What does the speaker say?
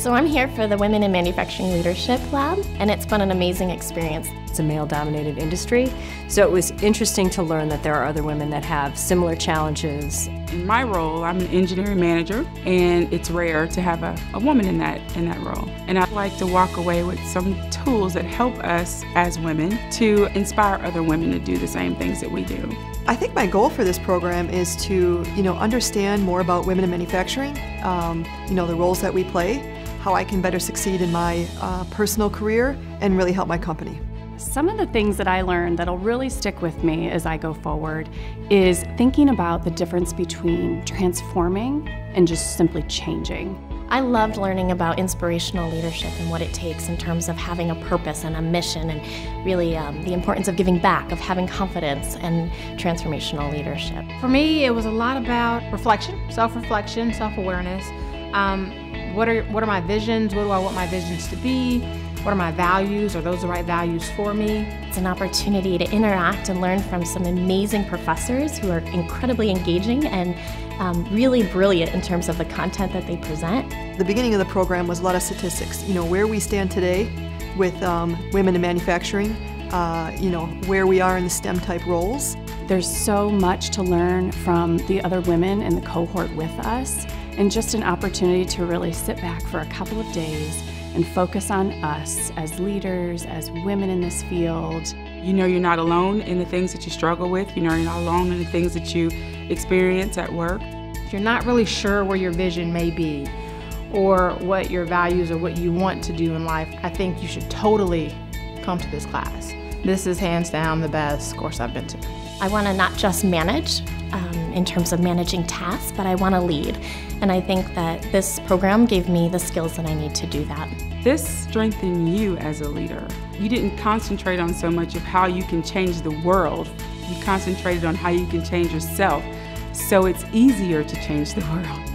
So I'm here for the Women in Manufacturing Leadership Lab, and it's been an amazing experience. It's a male-dominated industry, so it was interesting to learn that there are other women that have similar challenges. In my role, I'm an engineering manager, and it's rare to have a woman in that role. And I'd like to walk away with some tools that help us as women to inspire other women to do the same things that we do. I think my goal for this program is to, understand more about women in manufacturing, the roles that we play, how I can better succeed in my personal career and really help my company. Some of the things that I learned that'll really stick with me as I go forward is thinking about the difference between transforming and just simply changing. I loved learning about inspirational leadership and what it takes in terms of having a purpose and a mission, and really the importance of giving back, of having confidence and transformational leadership. For me, it was a lot about reflection, self-reflection, self-awareness. What are my visions? What do I want my visions to be? What are my values? Are those the right values for me? It's an opportunity to interact and learn from some amazing professors who are incredibly engaging and really brilliant in terms of the content that they present. The beginning of the program was a lot of statistics, where we stand today with women in manufacturing, where we are in the STEM type roles. There's so much to learn from the other women in the cohort with us, and just an opportunity to really sit back for a couple of days and focus on us as leaders, as women in this field. You're not alone in the things that you struggle with. You're not alone in the things that you experience at work. If you're not really sure where your vision may be or what your values or what you want to do in life, I think you should totally come to this class. This is hands down the best course I've been to. I want to not just manage in terms of managing tasks, but I want to lead. And I think that this program gave me the skills that I need to do that. This strengthened you as a leader. You didn't concentrate on so much of how you can change the world. You concentrated on how you can change yourself, so it's easier to change the world.